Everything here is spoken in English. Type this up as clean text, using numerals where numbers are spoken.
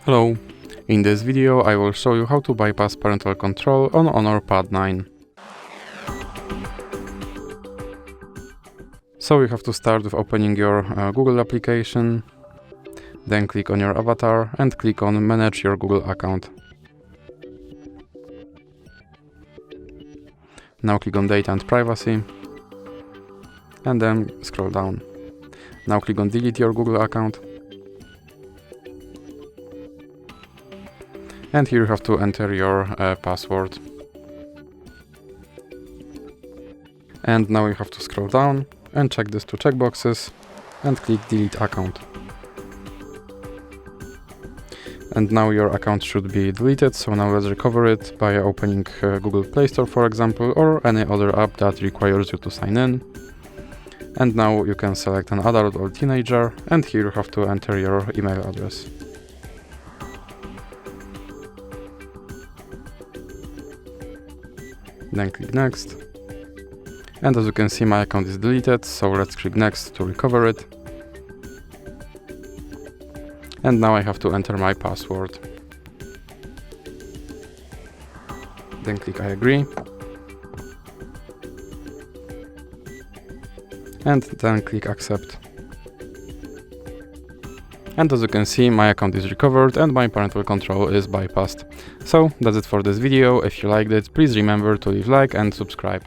Hello! In this video I will show you how to bypass parental control on Honor Pad 9. So you have to start with opening your Google application, then click on your avatar and click on Manage your Google account. Now click on Data and Privacy and then scroll down. Now click on Delete your Google account. And here you have to enter your password. And now you have to scroll down and check these two checkboxes and click Delete account. And now your account should be deleted, so now let's recover it by opening Google Play Store, for example, or any other app that requires you to sign in. And now you can select an adult or teenager, and here you have to enter your email address. Then click Next. And as you can see, my account is deleted, so let's click Next to recover it. And now I have to enter my password. Then click I agree. And then click Accept. And as you can see, my account is recovered and my parental control is bypassed. So that's it for this video. If you liked it, please remember to leave a like and subscribe.